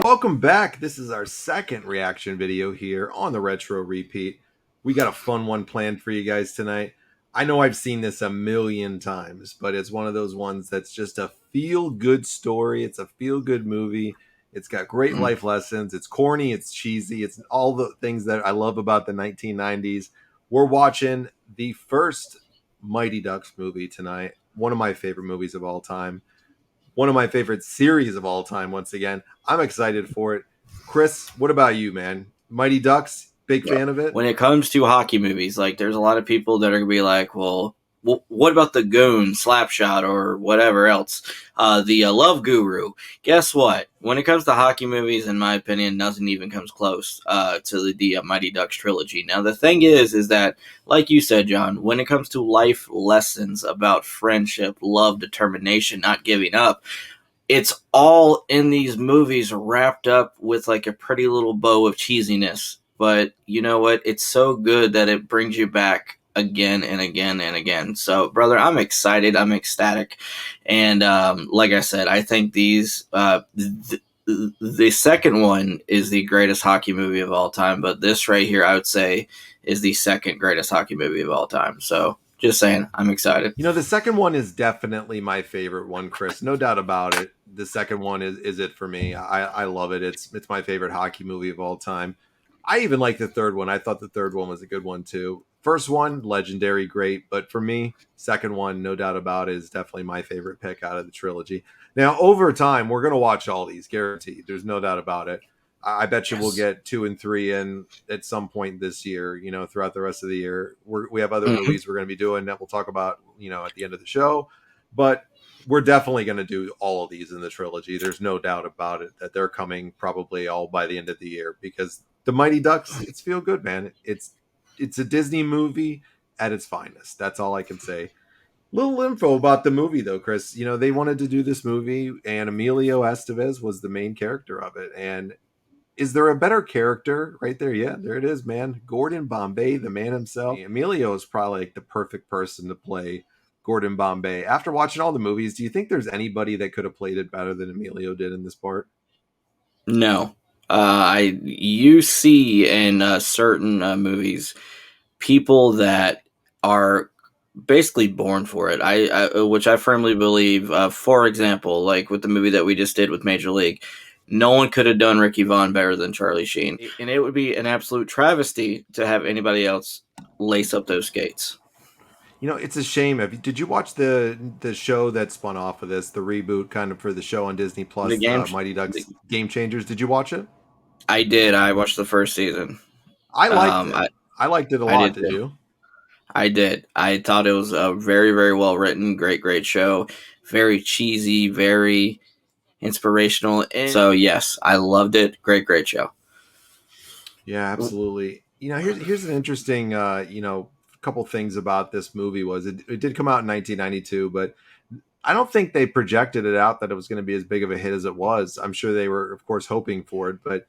Welcome back. This is our second reaction video here on the Retro Repeat. We got a fun one planned for you guys tonight. I know I've seen this a million times, but it's one of those ones that's just a feel-good story. It's a feel-good movie. It's got great life lessons. It's corny, it's cheesy, it's all the things that I love about the 1990s. We're watching the first Mighty Ducks movie tonight. One of my favorite movies of all time, one of my favorite series of all time. Once again, I'm excited for it. Chris, what about you, man? Mighty Ducks, big fan of it? When it comes to hockey movies, like there's a lot of people that are gonna be like, well, what about the Goon, Slapshot, or whatever else? The Love Guru. Guess what? When it comes to hockey movies, in my opinion, nothing even comes close to the Mighty Ducks trilogy. Now, the thing is that, like you said, John, when it comes to life lessons about friendship, love, determination, not giving up, it's all in these movies wrapped up with like a pretty little bow of cheesiness. But you know what? It's so good that it brings you back again and again and again. So, brother, I'm excited. I'm ecstatic. And like I said, I think the second one is the greatest hockey movie of all time. But this right here, I would say, is the second greatest hockey movie of all time. So, just saying, I'm excited. You know, the second one is definitely my favorite one, Chris. No doubt about it. The second one is it for me. I love it. It's my favorite hockey movie of all time. I even like the third one. I thought the third one was a good one too. First one, legendary, great. But for me, second one, no doubt about it, is definitely my favorite pick out of the trilogy. Now, over time, we're going to watch all these, guaranteed. There's no doubt about it. I bet you we'll get 2 and 3 in at some point this year, you know, throughout the rest of the year. We have other movies we're going to be doing that we'll talk about, you know, at the end of the show. But we're definitely going to do all of these in the trilogy. There's no doubt about it that they're coming probably all by the end of the year, because the Mighty Ducks, it's feel good, man. It's a Disney movie at its finest. That's all I can say. Little info about the movie, though, Chris. You know, they wanted to do this movie, and Emilio Estevez was the main character of it. And is there a better character right there? Yeah, there it is, man. Gordon Bombay, the man himself. Emilio is probably like the perfect person to play Gordon Bombay. After watching all the movies, do you think there's anybody that could have played it better than Emilio did in this part? No. You see in certain movies people that are basically born for it. Which I firmly believe. For example, like with the movie that we just did with Major League, no one could have done Ricky Vaughn better than Charlie Sheen, and it would be an absolute travesty to have anybody else lace up those skates. You know, it's a shame. Did you watch the show that spun off of this, the reboot kind of for the show on Disney The Plus, game, Mighty Ducks Game Changers? Did you watch it? I did. I watched the first season. I liked Um, it. I I liked it a I lot. did Did too. you? I did. I thought it was a very, very well written, great show. Very cheesy, very inspirational. And so yes, I loved it. Great show. Yeah, absolutely. You know, here's an interesting you know, couple things about this movie. Was it did come out in 1992, but I don't think they projected it out that it was going to be as big of a hit as it was. I'm sure they were, of course, hoping for it, but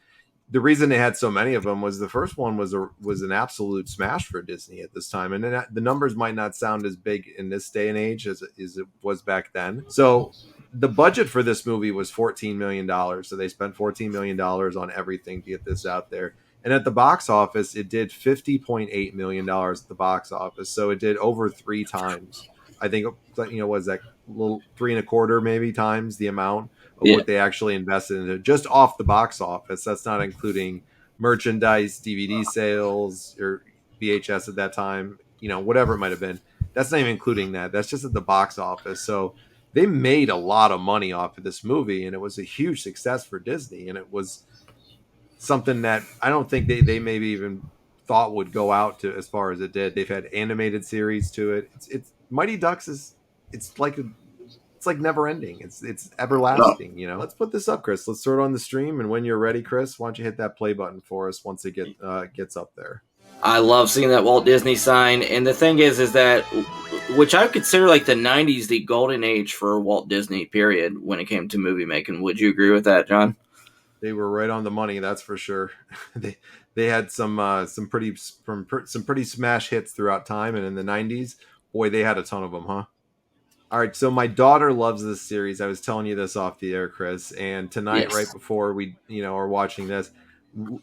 the reason they had so many of them was the first one was an absolute smash for Disney at this time, and then the numbers might not sound as big in this day and age as it was back then. So the budget for this movie was $14 million. So they spent $14 million on everything to get this out there. And at the box office, it did $50.8 million at the box office. So it did over 3 times. I think, you know, was that little 3.25 maybe times the amount of Yeah. what they actually invested into just off the box office. That's not including merchandise, DVD sales, or VHS at that time, you know, whatever it might have been. That's not even including that. That's just at the box office. So they made a lot of money off of this movie, and it was a huge success for Disney. And it was something that I don't think they maybe even thought would go out to as far as it did. They've had animated series to it. It's Mighty Ducks is it's like it's like never ending. It's No. everlasting, you know. Let's put this up, Chris. Let's throw it on the stream, and when you're ready, Chris, why don't you hit that play button for us once it gets up there? I love seeing that Walt Disney sign, and the thing is that which I consider like the '90s, the golden age for Walt Disney. Period. When it came to movie making, would you agree with that, John? They were right on the money, that's for sure. They had some pretty smash hits throughout time, and in the '90s, boy, they had a ton of them, huh? All right, so my daughter loves this series. I was telling you this off the air, Chris, and tonight, right Yes. before we, are watching this,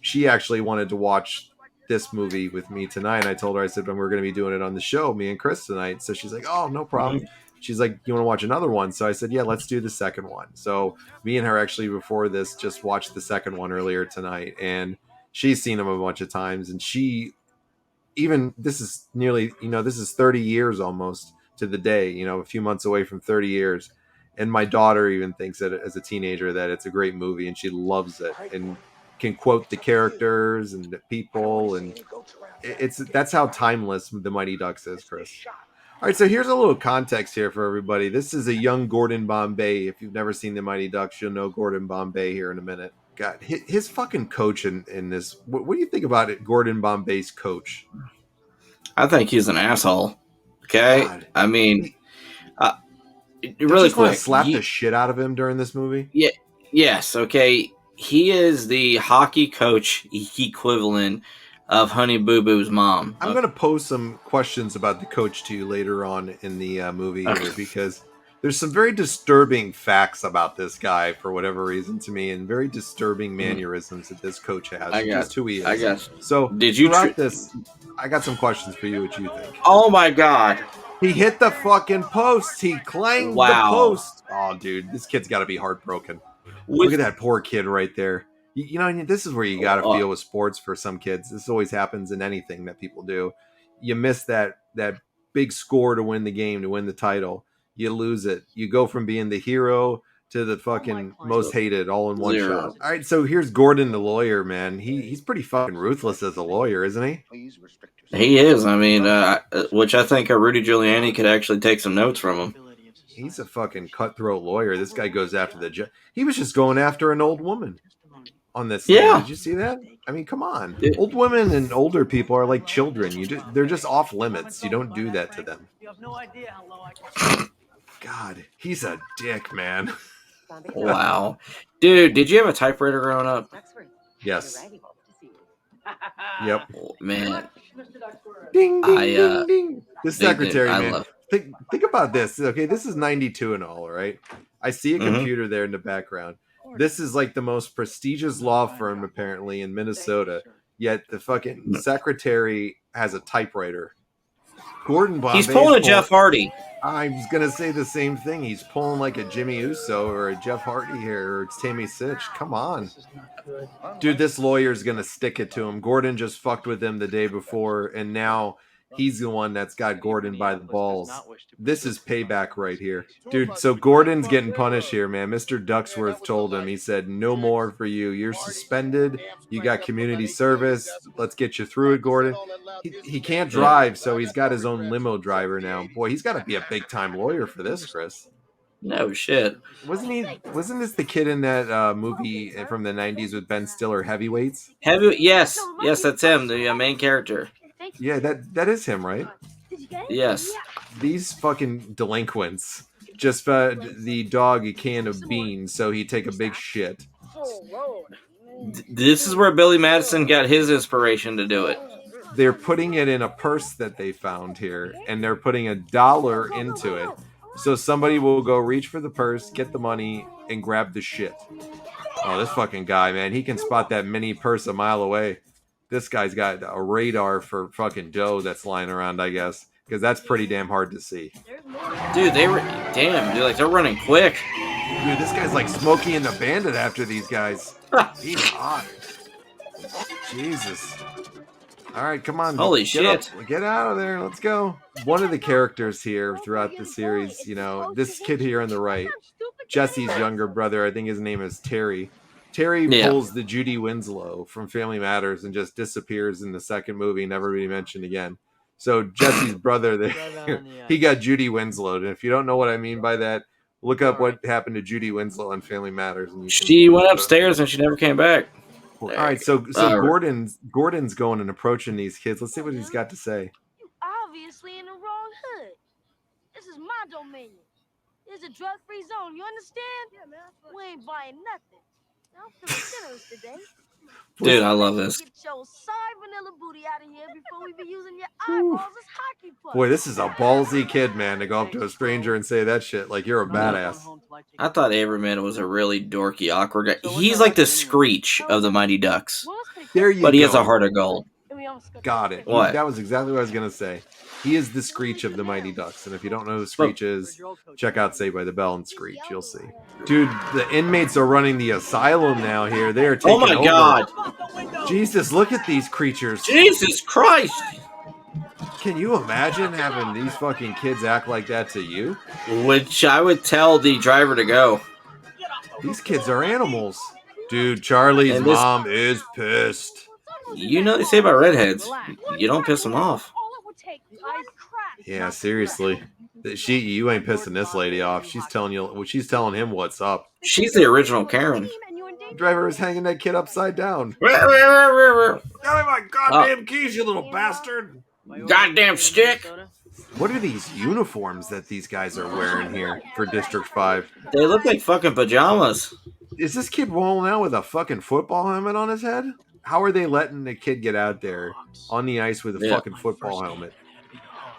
she actually wanted to watch this movie with me tonight. And I told her, I said, when we're going to be doing it on the show, me and Chris tonight. So she's like, oh, no problem. She's like, you want to watch another one? So I said, yeah, let's do the second one. So me and her actually before this just watched the second one earlier tonight, and she's seen them a bunch of times, and she even this is nearly this is 30 years almost to the day, a few months away from 30 years, and my daughter even thinks that as a teenager that it's a great movie, and she loves it and can quote the characters and the people, and it's that's how timeless the Mighty Ducks is, Chris. All right, so here's a little context here for everybody. This is a young Gordon Bombay. If you've never seen the Mighty Ducks, you'll know Gordon Bombay here in a minute. God, his fucking coach in this. What do you think about it, Gordon Bombay's coach? I think he's an asshole. Okay, God. I mean, Don't really you just want quick. to slap the shit out of him during this movie? Yeah. Yes. Okay. He is the hockey coach equivalent of Honey Boo Boo's mom. I'm going to pose some questions about the coach to you later on in the movie here, because there's some very disturbing facts about this guy for whatever reason to me, and very disturbing mannerisms that this coach has. Just who he is. I guess. So Did you throughout this, I got some questions for you. What you think? Oh my god! He hit the fucking post. He clanged the post. Oh, dude, this kid's got to be heartbroken. Look at that poor kid right there. This is where you got to feel with sports for some kids. This always happens in anything that people do. You miss that big score to win the game, to win the title. You lose it. You go from being the hero to the fucking most hated all in one shot. All right, so here's Gordon the lawyer, man. He's pretty fucking ruthless as a lawyer, isn't he? He is. I mean, which I think Rudy Giuliani could actually take some notes from him. He's a fucking cutthroat lawyer. This guy goes after the judge. He was just going after an old woman on this. Yeah. Did you see that? I mean, come on. Old women and older people are like children. They're just off limits. You don't do that to them. God, he's a dick, man. Wow. Dude, did you have a typewriter growing up? Yes. Yep. Oh, man. Ding, ding, ding, ding. The secretary, man. love... Think about this. Okay, this is 92 and all right? I see a computer there in the background. This is like the most prestigious law firm apparently in Minnesota, yet the fucking secretary has a typewriter. Gordon Bombay. He's pulling a Jeff Hardy. I was gonna say the same thing. He's pulling like a Jimmy Uso or a Jeff Hardy here, or it's Tammy Sitch. Come on, dude. This lawyer's gonna stick it to him. Gordon just fucked with him the day before, and now he's the one that's got Gordon by the balls. This is payback right here, dude. So Gordon's getting punished here, man. Mr. Ducksworth told him, he said, no more for you. You're suspended. You got community service. Let's get you through it, Gordon. He can't drive, so he's got his own limo driver now. Boy, he's got to be a big time lawyer for this, Chris. No shit. Wasn't this the kid in that movie from the 90s with Ben Stiller, Heavyweights? Yes, that's him, the main character. Yeah, that is him, right? Yes. These fucking delinquents just fed the dog a can of beans so he'd take a big shit. This is where Billy Madison got his inspiration to do it. They're putting it in a purse that they found here, and they're putting $1 into it. So somebody will go reach for the purse, get the money, and grab the shit. Oh, this fucking guy, man. He can spot that mini purse a mile away. This guy's got a radar for fucking dough that's lying around, I guess. Because that's pretty damn hard to see. Dude, they're running quick. Dude, this guy's like Smokey and the Bandit after these guys. He's hot. Jesus. All right, come on. Holy shit. Get out of there. Let's go. One of the characters here throughout the series, this kid here on the right, Jesse's younger brother, I think his name is Terry. Terry pulls the Judy Winslow from Family Matters and just disappears in the second movie, never really mentioned again. So Jesse's brother, there, he got Judy Winslow. And if you don't know what I mean by that, look up what happened to Judy Winslow on Family Matters. And she went upstairs and she never came back. All right, so Gordon's going and approaching these kids. Let's see what he's got to say. You obviously in the wrong hood. This is my domain. This is a drug-free zone. You understand? Yeah, man. We ain't buying nothing. I'm feeling generous today. Dude, I love this. Get your side vanilla booty out of here before we be using your eyeballs as hockey Boy, this is a ballsy kid, man, to go up to a stranger and say that shit like you're a badass. I thought Averman was a really dorky, awkward guy. He's like the Screech of the Mighty Ducks, There you but go. he has a heart of gold. Got it. What? That was exactly what I was gonna say. He is the Screech of the Mighty Ducks, and if you don't know who Screech is, check out Saved by the Bell and Screech. You'll see. Dude, the inmates are running the asylum now. Here, they are taking Oh my over. God! Jesus, look at these creatures. Jesus Christ! Can you imagine having these fucking kids act like that to you? Which I would tell the driver to go. These kids are animals. Dude, Charlie's And this- mom is pissed. You know they say about redheads, you don't piss them off. Yeah, seriously. You ain't pissing this lady off. She's telling him what's up. She's the original Karen. The driver is hanging that kid upside down. Goddamn Got my goddamn keys, you little bastard. stick! What are these uniforms that these guys are wearing here for District 5? They look like fucking pajamas. Is this kid rolling out with a fucking football helmet on his head? How are they letting the kid get out there on the ice with a fucking football helmet?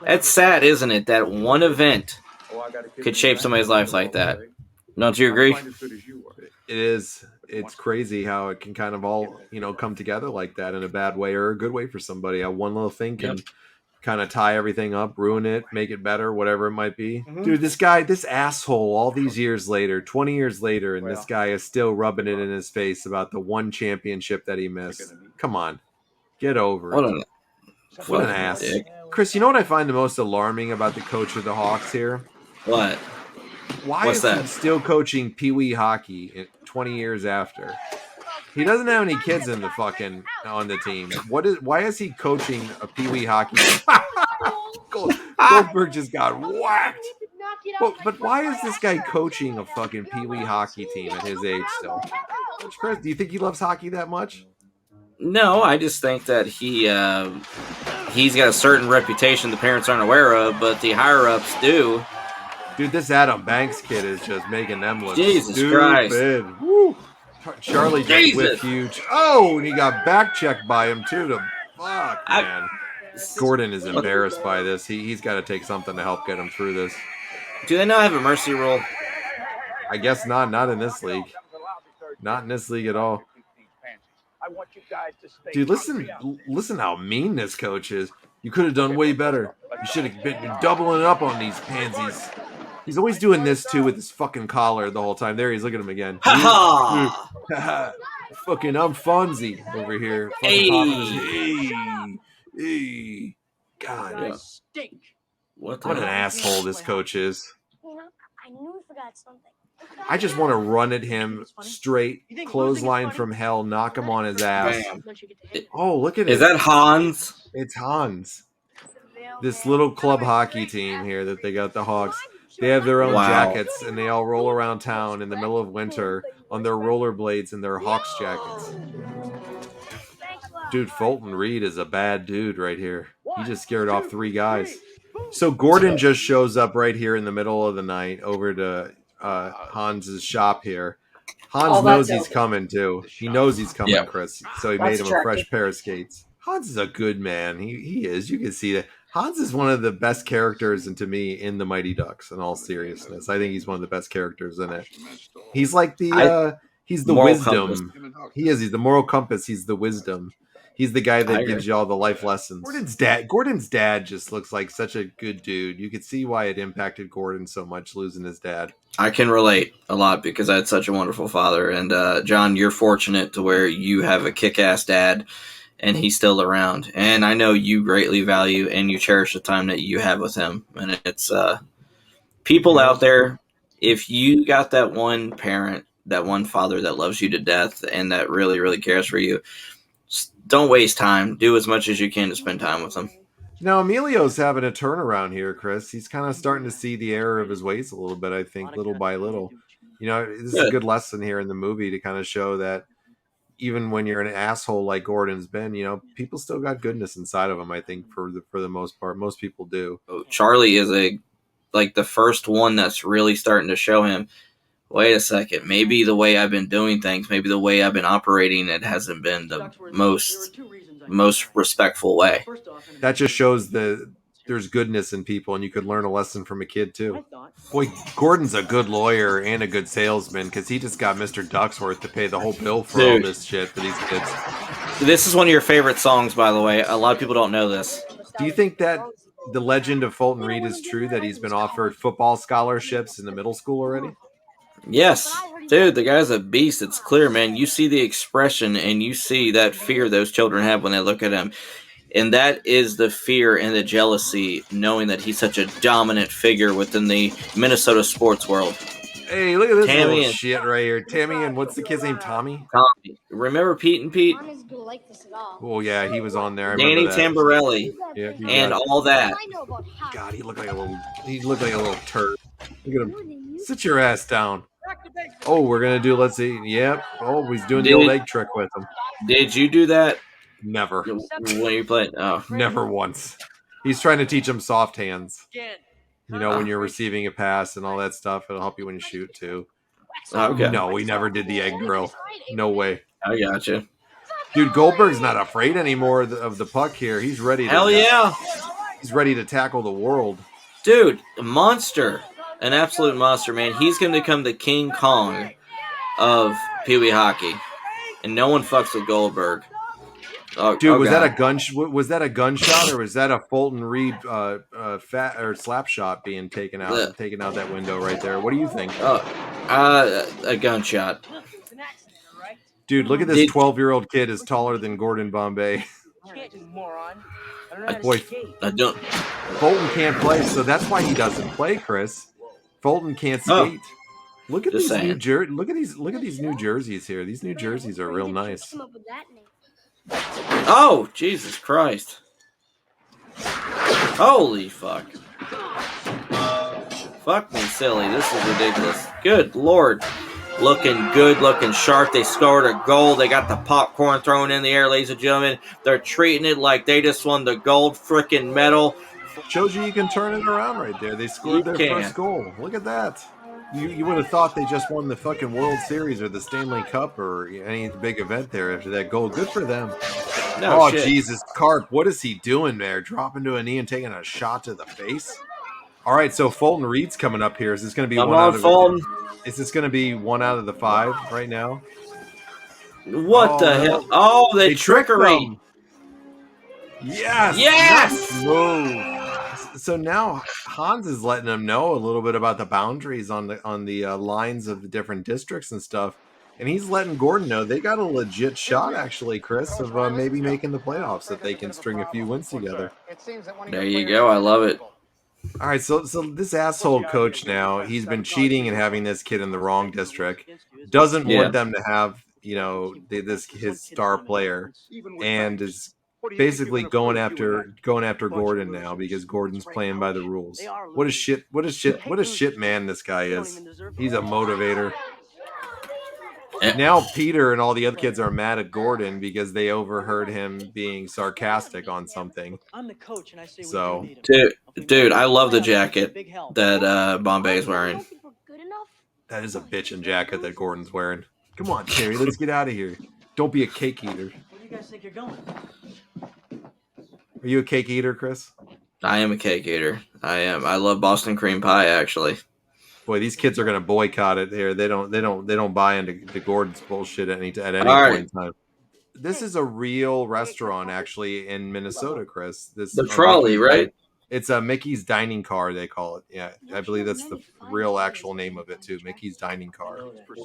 That's sad, isn't it? That one event could shape somebody's life like that. Don't you agree? It is. It's crazy how it can kind of all, come together like that in a bad way or a good way for somebody. How one little thing can kind of tie everything up, ruin it, make it better, whatever it might be. Mhm. Dude, this asshole, all these years later, 20 years later, and this guy is still rubbing it in his face about the one championship that he missed. Come on. Get over it. What an ass. dick. Chris, you know what I find the most alarming about the coach of the Hawks here? What? Why What's is that? he still coaching Pee Wee hockey 20 years after? He doesn't have any kids in the fucking on the team. Why is he coaching a Pee Wee hockey team? Goldberg just got whacked. But why is this guy coaching a fucking Pee Wee hockey team at his age still? Chris, do you think he loves hockey that much? No, I just think that he's got a certain reputation the parents aren't aware of, but the higher ups do. Dude, this Adam Banks kid is just making them look Jesus stupid. Christ. Woo. Charlie just Jesus. whipped huge. Oh, and he got back checked by him too. Fuck, man. Gordon is embarrassed by this. He's got to take something to help get him through this. Do they not have a mercy rule? I guess not. Not in this league. Not in this league at all. Dude, listen how mean this coach is. You could have done way better. You should have been doubling up on these pansies. He's always doing this too with his fucking collar the whole time. There he is. Look at him again. Ha ha! Fucking, I'm Fonzie over here. Hey. Hey. God. Yeah. What What an asshole this coach is. I knew we forgot something. I just want to run at him straight, clothesline from hell, knock him on his ass. Bam. Oh, look at it. Is that Hans? It's Hans. This little club hockey team here that they got, the Hawks. They have their own Wow. jackets, and they all roll around town in the middle of winter on their rollerblades and their Hawks jackets. Dude, Fulton Reed is a bad dude right here. He just scared off 3 guys. So Gordon just shows up right here in the middle of the night over to Hans's shop here. Hans knows he's coming too. He knows he's coming, Yeah. Chris. So he made him a fresh pair of skates. Hans is a good man. He is. You can see that. Hans is one of the best characters, and to me, in the Mighty Ducks. In all seriousness, I think he's one of the best characters in it. He's like he's the Moral wisdom. compass. He is. He's the moral compass. He's the wisdom. He's the guy that I gives you all the life lessons. Gordon's dad just looks like such a good dude. You could see why it impacted Gordon so much losing his dad. I can relate a lot because I had such a wonderful father. And John, you're fortunate to where you have a kick-ass dad and he's still around. And I know you greatly value and you cherish the time that you have with him. And it's people out there, if you got that one parent, that one father that loves you to death and that really, really cares for you, don't waste time. Do as much as you can to spend time with them. Now, Emilio's having a turnaround here, Chris. He's kind of starting to see the error of his ways a little bit, I think, little by little. This is a good lesson here in the movie to kind of show that even when you're an asshole like Gordon's been, people still got goodness inside of them, I think, for the most part. Most people do. Charlie is the first one that's really starting to show him, wait a second, maybe the way I've been doing things, maybe the way I've been operating, it hasn't been the most respectful way. That just shows the there's goodness in people, and you could learn a lesson from a kid too. Boy, Gordon's a good lawyer and a good salesman because he just got Mr. Ducksworth to pay the whole bill for all Dude. this shit for these kids. This is one of your favorite songs, by the way. A lot of people don't know this. Do you think that the legend of Fulton Reed is true, that he's been offered football scholarships in the middle school already? Yes. Dude, the guy's a beast. It's clear, man. You see the expression and you see that fear those children have when they look at him. And that is the fear and the jealousy, knowing that he's such a dominant figure within the Minnesota sports world. Hey, look at this Tammy little and- shit right here. Tammy and what's the kid's name? Tommy? Tommy. Remember Pete and Pete? Mom isn't gonna like this at all. Oh yeah, he was on there. I Danny remember that. Tamborelli Yeah, he and got- all that. I know about hockey. God, he looked like a little turd. Look at him. Sit your ass down. Oh, we're gonna do. Let's see. Yep. Oh, he's doing the Dude. old egg trick with him. Did you do that Never. when you played? Oh. Never once. He's trying to teach him soft hands. You know, when you're receiving a pass and all that stuff, it'll help you when you shoot too. Okay. No, we never did the egg drill. No way. I got you. Dude, Goldberg's not afraid anymore of the puck here. He's ready to Hell yeah. He's ready to tackle the world. Dude, a monster. An absolute monster, man. He's going to become the King Kong of Pee Wee hockey. And no one fucks with Goldberg. Oh, Dude, was God. that a gunshot or was that a Fulton Reed fat or slap shot being taken out that window right there? What do you think? A gunshot. Dude, look at this 12-year-old kid is taller than Gordon Bombay. Boy, I don't. Fulton can't play, so that's why he doesn't play, Chris. Fulton can't skate. Look at Just these saying. look at these new jerseys here. These new jerseys are real nice. Come up with that name. Oh, Jesus Christ. Holy fuck. Fuck me silly. This is ridiculous. Good Lord. Looking good, looking sharp. They scored a goal. They got the popcorn thrown in the air, ladies and gentlemen. They're treating it like they just won the gold freaking medal. Shows you can turn it around right there. They scored You their can. first goal. Look at that. You would have thought they just won the fucking World Series or the Stanley Cup or any big event there after that goal. Good for them. No Oh, shit. Jesus. Carp, what is he doing there? Dropping to a knee and taking a shot to the face? All right, so Fulton Reed's coming up here. Is this going to be Come one out on, of Fulton. Is this going to be 1 out of the 5 right now? What Oh, the hell? Oh, the tricked trickery. them. Yes. Yes! Nice move. So now Hans is letting them know a little bit about the boundaries on the lines of the different districts and stuff, and he's letting Gordon know they got a legit shot, actually, Chris, of maybe making the playoffs if they can string a few wins together. There you go. I love it. All right, so this asshole coach now, he's been cheating and having this kid in the wrong district. Doesn't Yeah. want them to have his star player, and is basically going after Gordon now because Gordon's playing by the rules. What a shit man this guy is. He's a motivator. Yeah. Now Peter and all the other kids are mad at Gordon because they overheard him being sarcastic on something. So Dude, I love the jacket that Bombay is wearing. Think we're good enough? that is a bitchin' jacket that Gordon's wearing. Come on, Terry, let's get out of here. Don't be a cake eater. Where do you guys think you're going? Are you a cake eater, Chris? I am a cake eater. I am. I love Boston cream pie, actually. Boy, these kids are gonna boycott it here. They don't buy into the Gordon's bullshit at any All point right. in time. This is a real restaurant actually in Minnesota, Chris. This The trolley, right? It's a Mickey's Dining Car, they call it. Yeah, I believe that's the real actual name of it too, Mickey's Dining Car.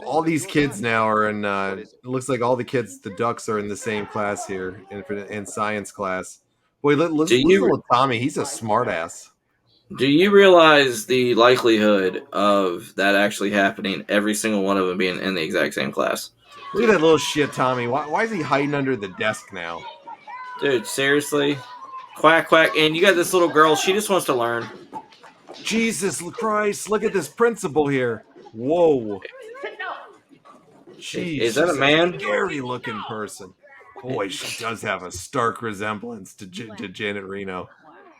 All these kids now are in. It looks like all the kids, the Ducks, are in the same class here in science class. Boy, listen to Tommy. He's a smartass. Do you realize the likelihood of that actually happening? Every single one of them being in the exact same class. Look at that little shit, Tommy. Why is he hiding under the desk now? Dude, seriously? Quack, quack. And you got this little girl. She just wants to learn. Jesus Christ! Look at this principal here. Whoa. Jeez, Is that a she's man? Scary looking person. Boy, she does have a stark resemblance to Janet Reno.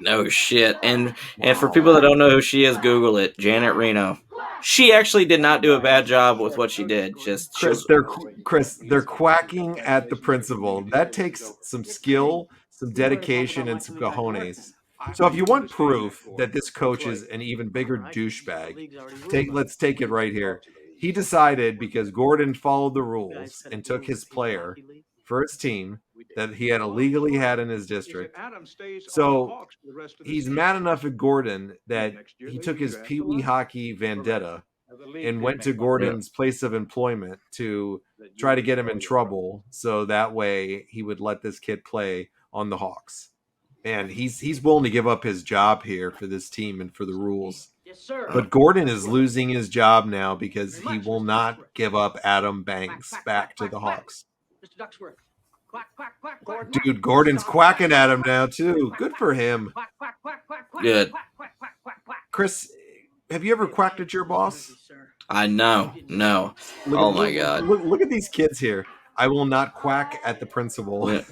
No shit. And for people that don't know who she is, Google it. Janet Reno. She actually did not do a bad job with what she did. Chris, they're quacking at the principal. That takes some skill, some dedication, and some cojones. So if you want proof that this coach is an even bigger douchebag, let's take it right here. He decided because Gordon followed the rules and took his player for his team that he had illegally had in his district. So he's mad enough at Gordon that he took his Pee Wee hockey vendetta and went to Gordon's place of employment to try to get him in trouble so that way he would let this kid play on the Hawks. Man, he's willing to give up his job here for this team and for the rules. Yes, sir. But Gordon is losing his job now because he will not give up Adam Banks back to the Hawks. Mr. Ducksworth. Quack, quack, quack, quack. Dude, Gordon's quacking at him now too. Good for him. Quack, quack, quack, quack, quack, Good. quack, quack, quack, quack, quack. Chris, have you ever quacked at your boss? I know. No. Oh my God. Look at these kids here. I will not quack at the principal. Yeah.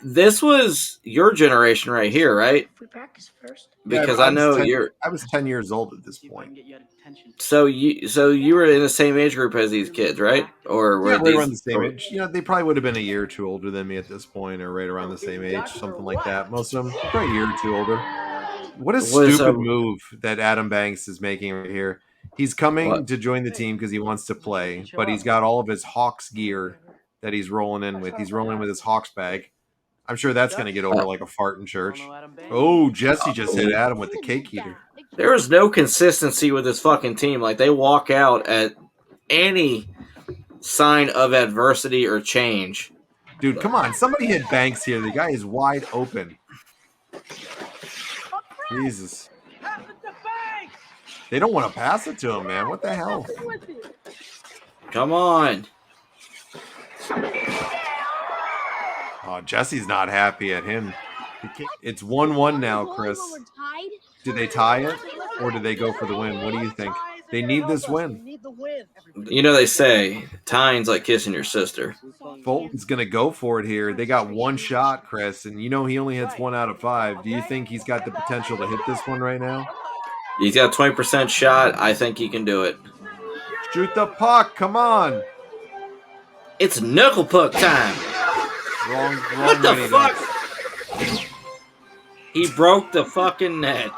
This was your generation right here, right? If we practice first. Because Yeah, I know 10 you're. I was 10 years old at this See if I can point. get you attention. So you were in the same age group as these kids, right? Or were Yeah, these right around the same age. You know, they probably would have been a year or two older than me at this point, or right around the same age, something like that. Most of them probably a year or two older. What a stupid move that Adam Banks is making right here. He's coming What? to join the team because he wants to play, but he's got all of his Hawks gear that he's rolling in with. He's rolling in with his Hawks bag. I'm sure that's going to get over like a fart in church. Oh, Jesse just hit Adam with the cake eater. There is no consistency with this fucking team. Like they walk out at any sign of adversity or change. Dude, come on. Somebody hit Banks here. The guy is wide open. Jesus. They don't want to pass it to him, man. What the hell? Come on. Oh, Jesse's not happy at him. It's 1-1 now, Chris. Do they tie it or do they go for the win? What do you think? They need this win. You know they say tying's like kissing your sister. Fulton's going to go for it here. They got one shot, Chris, and you know he only hits 1 out of 5. Do you think he's got the potential to hit this one right now? He's got a 20% shot. I think he can do it. Shoot the puck. Come on. It's knuckle puck time. Wrong What the Mighty fuck? Ducks. He broke the fucking net.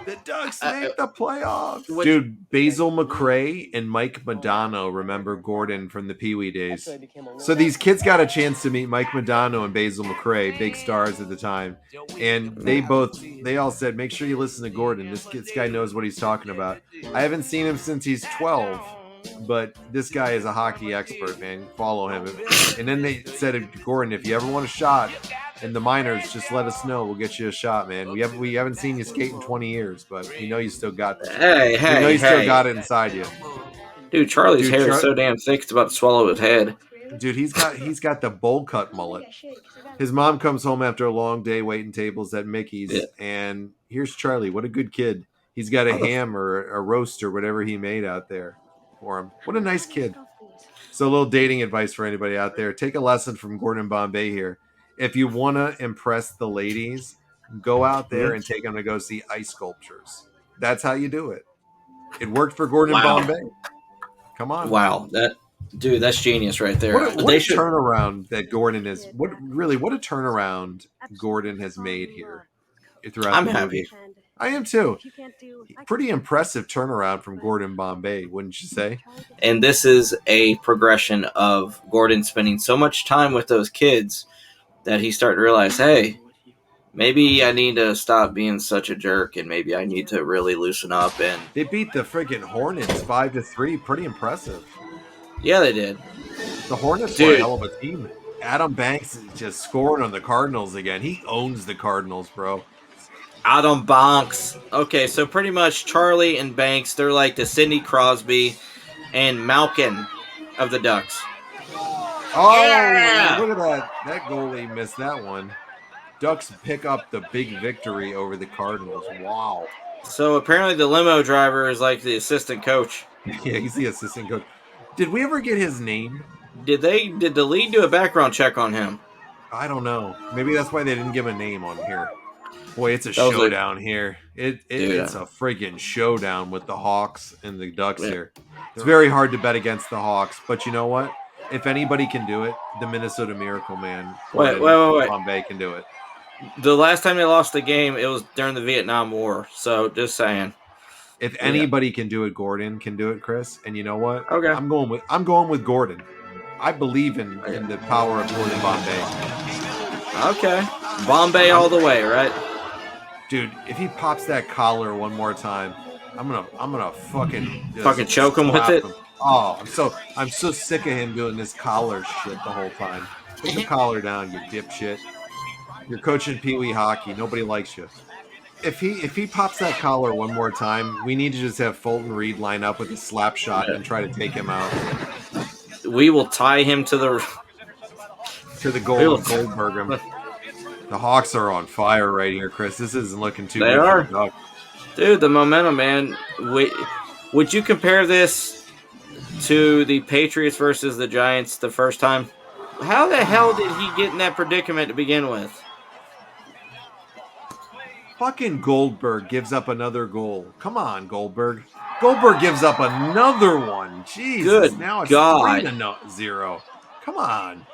The Ducks make the playoffs. What- Dude, Basil McRae and Mike Modano remember Gordon from the Pee Wee days. So these kids got a chance to meet Mike Modano and Basil McRae, big stars at the time. And they all said, make sure you listen to Gordon. This guy knows what he's talking about. I haven't seen him since he's 12. But this guy is a hockey expert, man. Follow him. And then they said to Gordon, if you ever want a shot in the minors, just let us know. We'll get you a shot, man. We haven't seen you skate in 20 years, but we know you still got that. Hey, We know you still hey. got it inside you. Dude, Charlie's Dude, hair is so damn thick it's about to swallow his head. Dude, he's got the bowl cut mullet. His mom comes home after a long day waiting tables at Mickey's, Yeah. and here's Charlie. What a good kid. He's got a ham or a roast or whatever he made out there for him. What a nice kid. So a little dating advice for anybody out there. Take a lesson from Gordon Bombay here. If you want to impress the ladies, go out there and take them to go see ice sculptures. That's how you do it. It worked for Gordon Wow. Bombay. Come on. Wow, that's genius right there. What a They should. turnaround that Gordon is. What a turnaround Gordon has made here throughout I'm the happy. movie. I am too. Pretty impressive turnaround from Gordon Bombay, wouldn't you say? And this is a progression of Gordon spending so much time with those kids that he's starting to realize, hey, maybe I need to stop being such a jerk, and maybe I need to really loosen up. And They beat the friggin' Hornets 5-3. Pretty impressive. yeah, they did. The Hornets were Dude. a hell of a team. Adam Banks is just scoring on the Cardinals again. He owns the Cardinals, bro. Adam Banks. Okay, so pretty much Charlie and Banks, they're like the Sidney Crosby and Malkin of the Ducks. Oh, Yeah! look at that. That goalie missed that one. Ducks pick up the big victory over the Cardinals. Wow. So apparently the limo driver is like the assistant coach. Yeah, he's the assistant coach. Did we ever get his name? Did the league do a background check on him? I don't know. Maybe that's why they didn't give him a name on here. Boy, it's a That was showdown here. Dude. It's a freaking showdown with the Hawks and the Ducks Yeah. here. It's very hard to bet against the Hawks, but you know what? If anybody can do it, the Minnesota Miracle Man Wait. Bombay can do it. The last time they lost the game, it was during the Vietnam War. So just saying. If anybody can do it, Gordon can do it, Chris. And you know what? Okay. I'm going with Gordon. I believe in the power of Gordon Bombay. Okay. Bombay all the way, right? Dude, if he pops that collar one more time, I'm gonna fucking choke him with slap it. him. Oh, I'm so sick of him doing this collar shit the whole time. Put the collar down, you dipshit. You're coaching Pee Wee hockey. Nobody likes you. If he pops that collar one more time, we need to just have Fulton Reed line up with a slap shot and try to take him out We will tie him to the goal of Goldberg him. The Hawks are on fire right here, Chris. This isn't looking too They good. are. For the Ducks. Dude, the momentum, man. Would you compare this to the Patriots versus the Giants the first time? How the hell did he get in that predicament to begin with? Fucking Goldberg gives up another goal. Come on, Goldberg. Goldberg gives up another one. Jesus. Good now it's God. 3-0. Come on.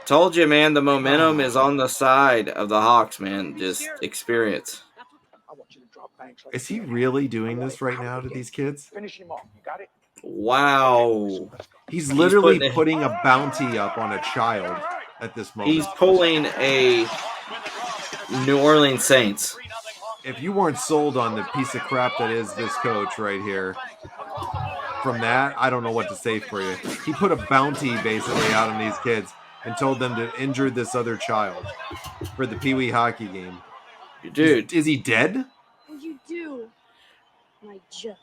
Told you, man, the momentum is on the side of the Hawks, man. Just experience. Is he really doing this right now to these kids? Finish him off. You got it? Wow. He's literally putting it- putting a bounty up on a child at this moment. He's pulling a New Orleans Saints. If you weren't sold on the piece of crap that is this coach right here, from that, I don't know what to say for you. He put a bounty basically out on these kids and told them to injure this other child for the Pee Wee hockey game. Dude, Is he dead? What'd you do? My job.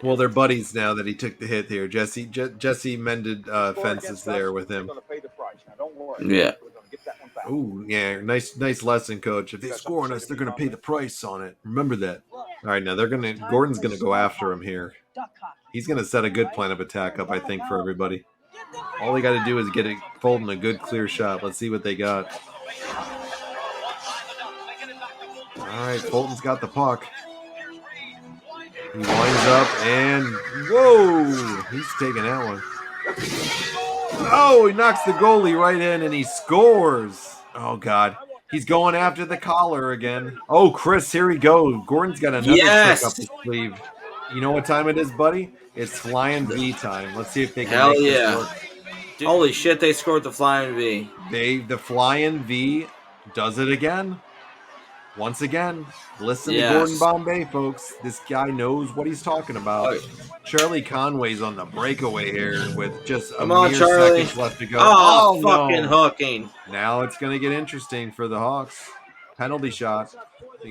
Well, they're buddies now that he took the hit here. Jesse mended fences there with him. We're gonna pay the price. Now, don't worry. Yeah. We're gonna get that one back. Ooh, yeah, nice lesson, coach. If they score on us, they're gonna pay the price on it. Remember that. All right, now Gordon's gonna go after him here. He's gonna set a good plan of attack up, I think, for everybody. All they got to do is get it Fulton a good clear shot. Let's see what they got. All right, Fulton's got the puck. He winds up and whoa, he's taking that one. Oh, he knocks the goalie right in and he scores. Oh God, he's going after the collar again. Oh, Chris, here we go. Gordon's got another trick up his sleeve. You know what time it is, buddy? It's Flying V time. Let's see if they can Hell make this yeah. work. Holy shit, they scored the Flying V. The Flying V does it again. Once again, listen Yes. to Gordon Bombay, folks. This guy knows what he's talking about. Charlie Conway's on the breakaway here with just a Come on, mere Charlie. seconds left to go. Oh, fucking no. hooking. Now it's going to get interesting for the Hawks. Penalty shot.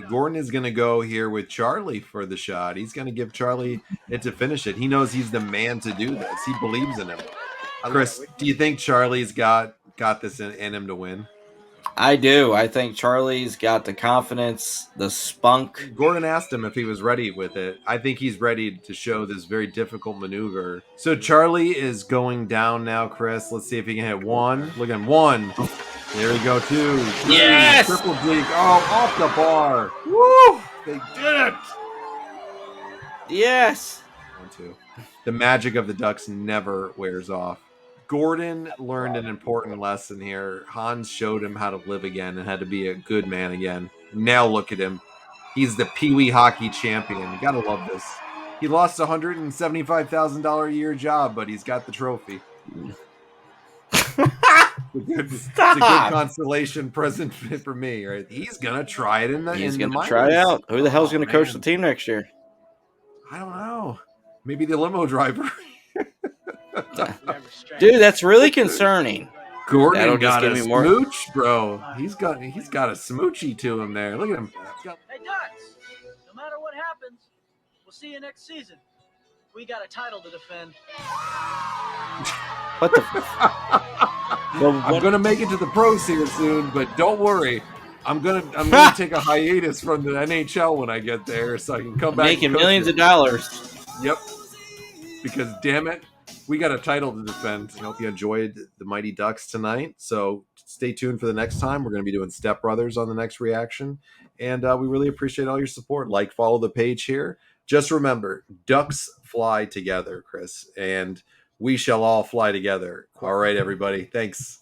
Gordon is going to go here with Charlie for the shot. He's going to give Charlie it to finish it. He knows he's the man to do this. He believes in him. Chris, do you think Charlie's got this in him to win? I do. I think Charlie's got the confidence, the spunk. Gordon asked him if he was ready with it. I think he's ready to show this very difficult maneuver. So Charlie is going down now, Chris. Let's see if he can hit one. Look at him. One. There we go. Two. Three. Yes! Triple deke. Oh, off the bar. Woo! They did it. Yes. 1-2. The magic of the Ducks never wears off. Gordon learned an important lesson here. Hans showed him how to live again and how to be a good man again. Now look at him. He's the Pee Wee hockey champion. You gotta love this. He lost a $175,000 a year job, but he's got the trophy. It's a good consolation present for me, right? He's gonna try it in the. He's in the going to try it minors. out. Who the hell's going to coach man. the team next year? I don't know. Maybe the limo driver. Dude, that's really concerning. Gordon That'll just got give a me more- smooch, bro. He's got a smoochy to him there. Look at him. He's got- Hey, Ducks, no matter what happens, we'll see you next season. We got a title to defend. What the? I'm gonna make it to the pros here soon, but don't worry. I'm gonna take a hiatus from the NHL when I get there, so I can come back. Making and coach millions it. of dollars. Yep. Because damn it, we got a title to defend. I hope you enjoyed the Mighty Ducks tonight. So stay tuned for the next time. We're going to be doing Step Brothers on the next reaction. And we really appreciate all your support. Like, follow the page here. Just remember, ducks fly together, Chris. And we shall all fly together. All right, everybody. Thanks.